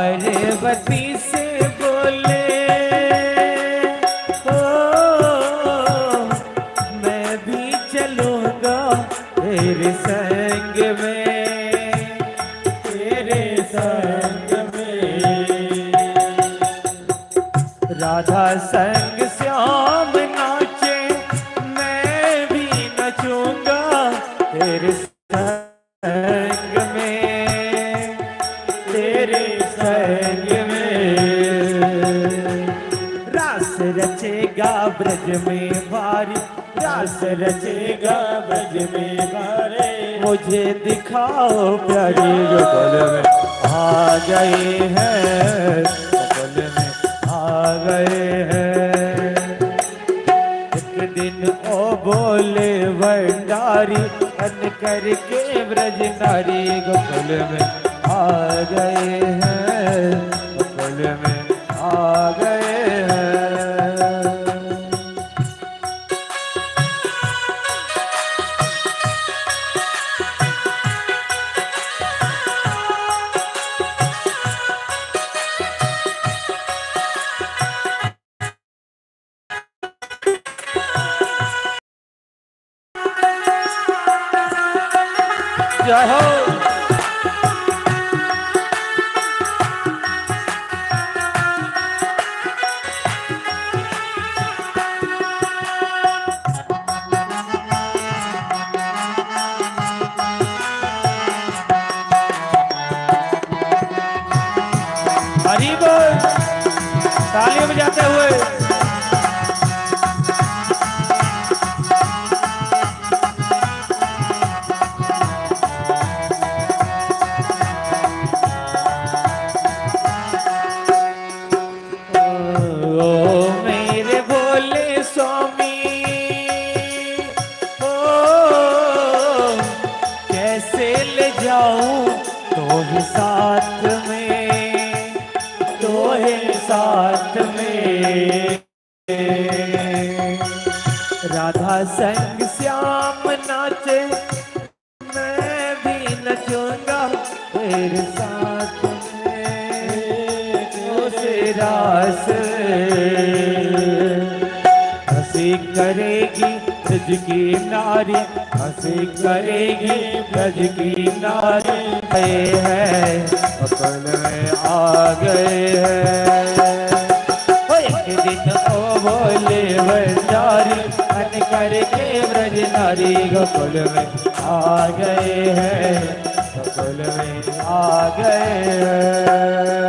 पार्वती से बोले ओ मैं भी चलूंगा तेरे संग में, तेरे संग में। राधा संग श्याम नाचे मैं भी नचूंगा तेरे संग में, तेरे संग में। रास रचेगा ब्रज में भारी, रास रचेगा ब्रज में भारी। मुझे दिखाओ प्यारी गोकुल में आ गए हैं, गोकुल में आ गए हैं। एक दिन ओ बोले भंडारी अन करके ब्रज नारी गोकुल में आ गए हैं, गोकुल में आ गए हैं। जय हो। हरी बोल, तालियां बजाते हुए। साथ में तो है साथ में। राधा संग श्याम नाचे मैं भी नचूंगा तेरे साथ में, तो रास हंसी करेगी ब्रज की नारी, हंसी करेगी ब्रज की नारी। गए हैं गोकुल में आ गए हैं। एक दिन ओ बोले भंडारी अन करके ब्रज नारी गोकुल में आ गए हैं, गोकुल में आ गए हैं।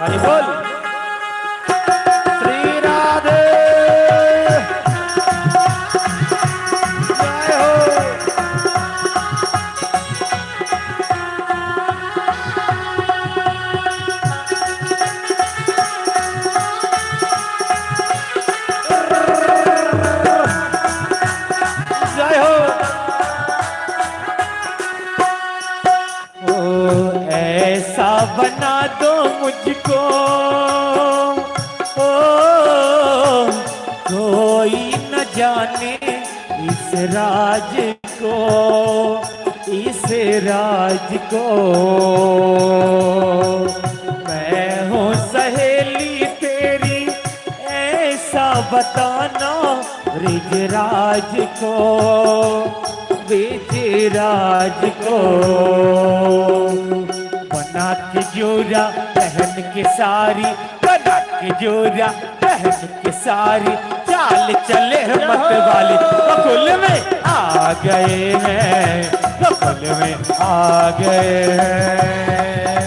हरि बोल श्री राधे जय हो। जय हो। ओ ऐसा बना दो मुझको ओ कोई न जाने इस राज को, इस राज को। मैं हूँ सहेली तेरी ऐसा बताना ब्रिजराज को, ब्रिजराज को। बना के जोरा पहन के सारी, बना के जोरा पहन के सारी, चाल चले मत वाली गोकुल में आ गए हैं, गोकुल में आ गए हैं।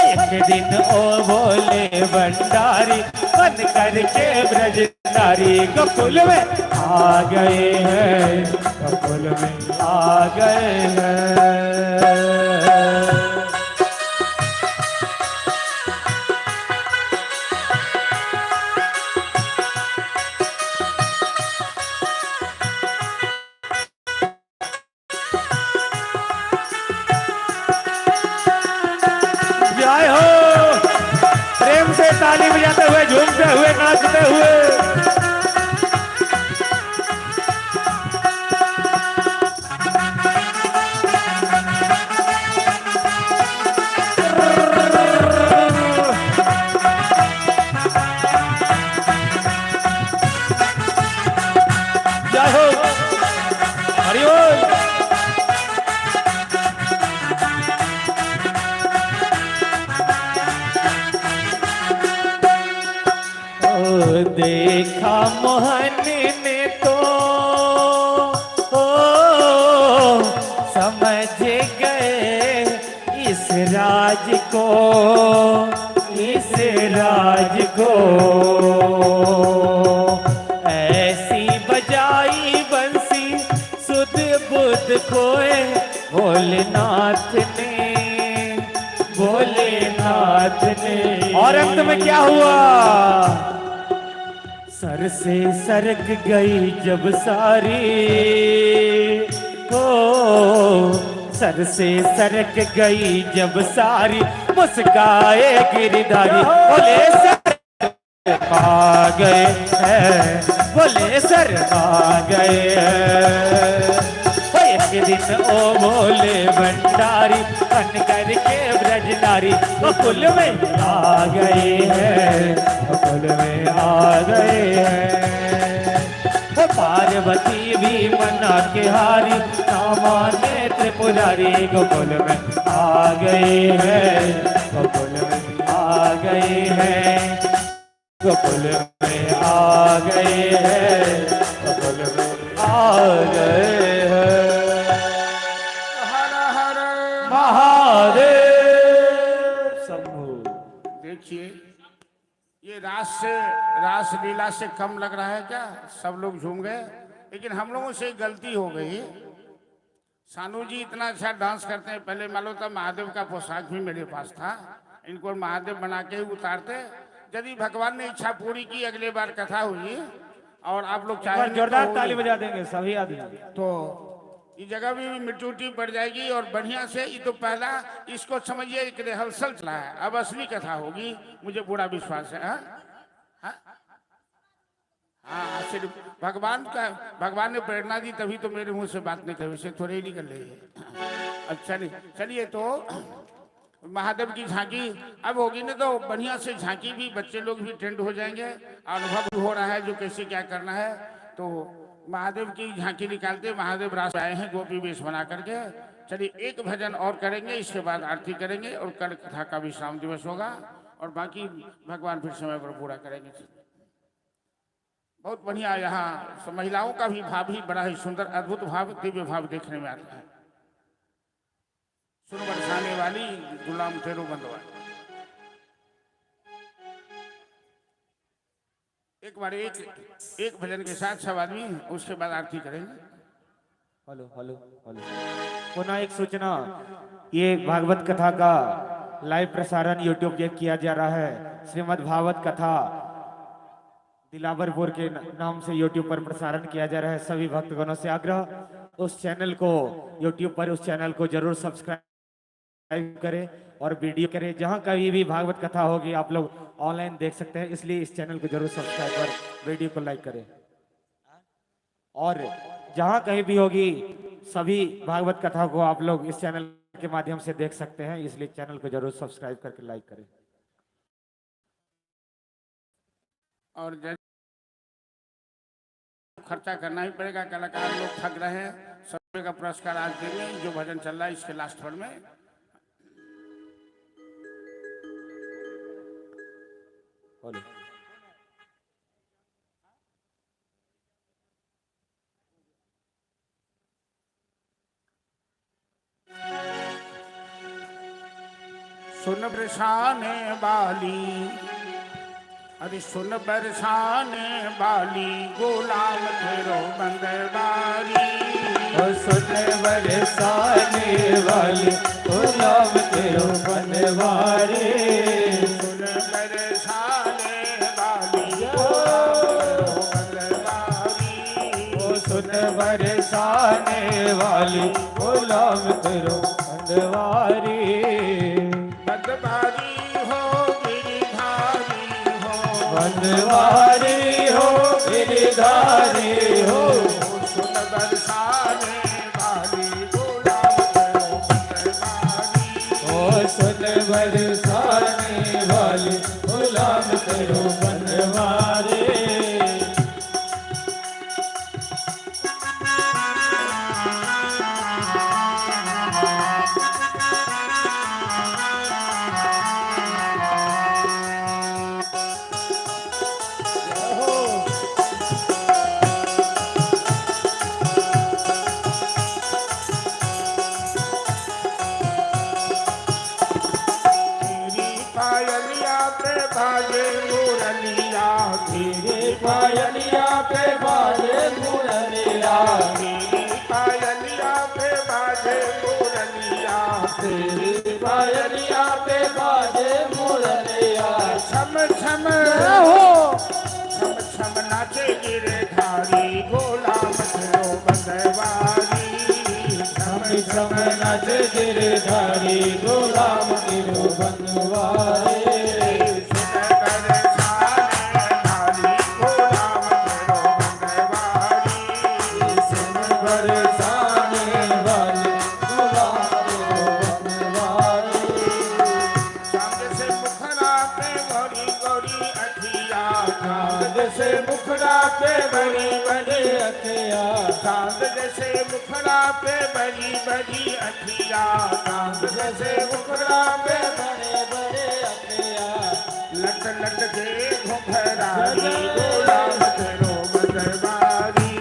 एक एक दिन ओ भोले भंडारी बन करके ब्रज नारी गोकुल में आ गए हैं, गोकुल में आ गए हैं। जय हो, प्रेम से ताली बजाते हुए, झूमते हुए, नाचते हुए। जय हो, हरि बोल। देखा मोहन ने तो ओ समझ गए इस राज को, इस राज को। ऐसी बजाई बंसी सुध बुध खोए भोलेनाथ ने, भोलेनाथ ने। और अंत में क्या हुआ? सर से सरक गई जब सारी, ओ सर से सरक गई जब सारी, मुस्काए गिरधारी बोले सर आ गए हैं, बोले सर आ गए हैं। एक दिन ओ भोले भंडारी बन करके ब्रज नारी गोकुल में आ गए हैं, गोकुल में आ गए हैं। वो पार्वती भी मना के हारी ना माने त्रिपुरारी गोकुल में आ गए हैं, गोकुल में आ गए हैं, गोकुल में आ गए हैं, गोकुल में आ गए हैं। महादेव शंभु। देखिए ये रास लीला से कम लग रहा है क्या? सब लोग झूम गए, लेकिन हम लोगों से गलती हो गई। सानू जी इतना अच्छा डांस करते हैं, पहले मालूम था महादेव का पोशाक भी मेरे पास था, इनको महादेव बना के ही उतारते। यदि भगवान ने इच्छा पूरी की, अगले बार कथा हुई और आप लोग चाहेंगे जोरदार ताली बजा देंगे सभी आदमी। तो ये जगह भी मिट्टी उट्टी पड़ जाएगी और बढ़िया से। ये तो पहला इसको समझिए एक रिहर्सल चला है, अब असली कथा होगी, मुझे पूरा विश्वास है। हाँ हाँ, सिर्फ भगवान ने प्रेरणा दी तभी तो मेरे मुंह से बात नहीं कही, वैसे थोड़े ही निकल रही है। अच्छा नहीं, चलिए तो महादेव की झांकी अब होगी ना, तो बढ़िया से झांकी भी, बच्चे लोग भी ट्रेंड हो जाएंगे, अनुभव भी हो रहा है जो कैसे क्या करना है। तो महादेव की झांकी निकालते, महादेव रास आए हैं गोपी वेश बना करके। चलिए एक भजन और करेंगे, इसके बाद आरती करेंगे और कल कथा का विश्राम दिवस होगा और बाकी भगवान फिर समय पर पूरा करेंगे। बहुत बढ़िया, यहाँ महिलाओं का भी भाव भी बड़ा ही सुंदर, अद्भुत भाव, दिव्य भाव देखने में आता है। सुन बरसाने वाली गुलाम तेरो बंदवा। एक बार एक भजन के साथ सब आदमी, उसके बाद आरती करेंगे। Hello hello hello. पुनः एक सूचना, ये भागवत कथा का लाइव प्रसारण यूट्यूब पे किया जा रहा है। श्रीमद् भागवत कथा दिलावरपुर के नाम से यूट्यूब पर प्रसारण किया जा रहा है। सभी भक्तगणों से आग्रह, उस चैनल को यूट्यूब पर उस चैनल को जरूर सब्सक्राइब करें और वीडियो करें। जहां कहीं भी भागवत कथा होगी आप लोग ऑनलाइन देख सकते हैं, इसलिए इस चैनल को जरूर सब्सक्राइब कर वीडियो को लाइक करें। और जहां कहीं भी होगी सभी भागवत कथा को आप लोग इस चैनल के माध्यम से देख सकते हैं, इसलिए चैनल को जरूर सब्सक्राइब करके लाइक करें। और खर्चा करना ही पड़ेगा, कलाकार लोग थक रहे हैं, सभी का पुरस्कार आज देंगे। जो भजन चल रहा है इसके लास्ट पर में सुन बरसाने वाली, अरे सुन बरसाने वाली गुलाम तेरो बंदवारी। सुन बरसाने वाली गुलाम तेरो बनवारी। सुन बरसाने वाली गुलाम बंदवारी। सुन बरसाने वाली गुलाम तेरो बनवारी। बंदवारी हो गिरधारी हो, बनवारी हो गिरधारी हो। सुन बरसाने वाली गुलाम तेरो बंदवारी। सुन बरसाने वाली गुलाम तेरो बनवारी। तेरी पायलिया पे बाजे मुरलिया, तेरे पायलिया पे बाजे मुरलिया। तेरी पायलिया पे बाजे मुरलिया। तेरी पायलिया पे बाजे मुरलिया। छम छम छम छम नाचे गिरधारी गुलाम तेरो बंदवारी। छम छम नच गिरधारी गुलाम तेरो बनवारी। सुन बरसाने वाली गुलाम तेरो बंदवारी। सुन बरसाने वाली गुलाम तेरो बनवारी। चांद से मुखड़ा पे गोरी गोरी अखिया, चांद से मुखड़ा पे बड़ी बड़ी अखिया। चांद जैसे मुखड़ा पे बड़ी बड़ी अखिया। चांद जैसे मुखड़ा पे बड़े बड़े अखिया। लट लट के घुंघरारी गुलाम तेरो बंदवारी।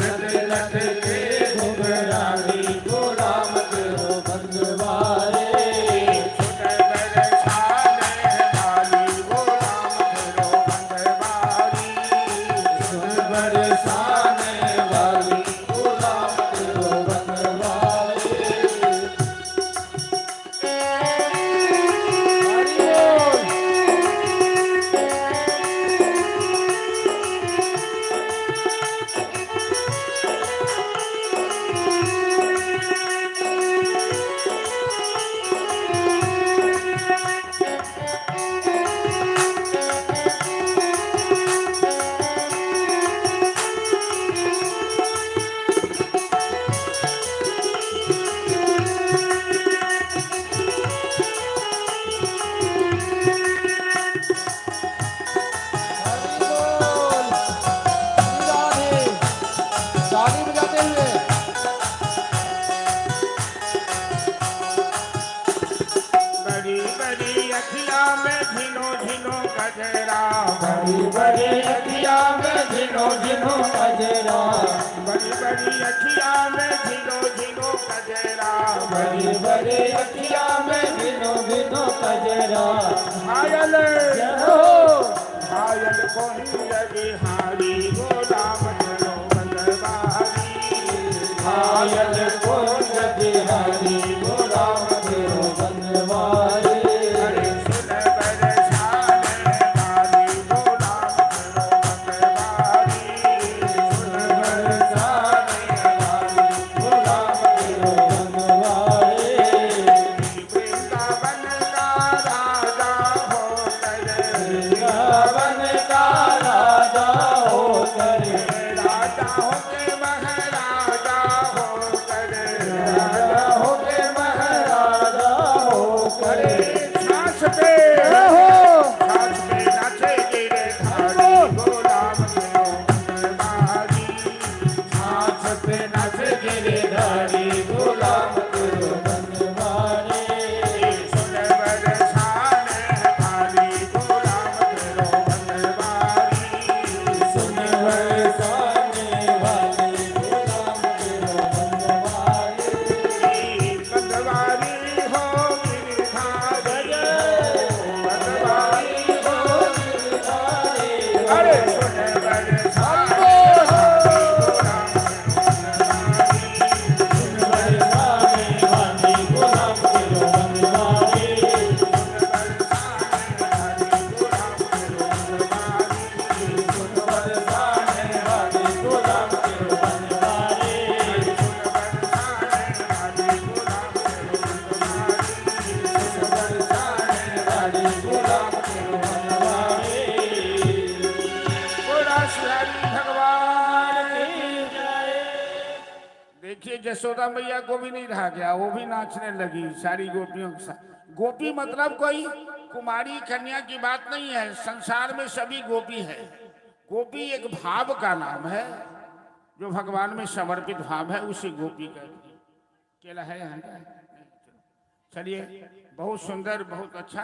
लट लट के घुंघरारी गुलाम तेरो बनवारी। सुन बरसाने वाली गुलाम तेरो बंदवारी। सुन बरसाने वाली गुलाम तेरो बनवारी। ताली बजाते हुए बड़ी बड़ी अखिया में झिनो झिनो गजरा। बड़ी बड़ी अखिया में झिनो झिनो गजरा। बड़ी बड़ी अखिया में झिनो झिनो गजरा। बड़ी बड़ी अखिया में झिनो झिनो गजरा। घायल हो घायल कोई बिहारी गुलाम तेरो बंदवारी। घायल कुंज बिहारी गुलाम तेरो बनवारी। अरे सुन बरसाने वाली गुलाम तेरो बंदवारी। सुन बरसाने वाली गुलाम तेरो बनवारी। वृंदावन का राजा हो गए। वृंदावन का राजा हो गए। देखिए यशोदा मैया को भी नहीं रहा गया, वो भी नाचने लगी सारी गोपियों के साथ। गोपी मतलब कोई कुमारी कन्या की बात नहीं है, संसार में सभी गोपी है। गोपी एक भाव का नाम है, जो भगवान में समर्पित भाव है उसे गोपी कहते हैं। केला है यहाँ का? चलिए, बहुत सुंदर, बहुत अच्छा।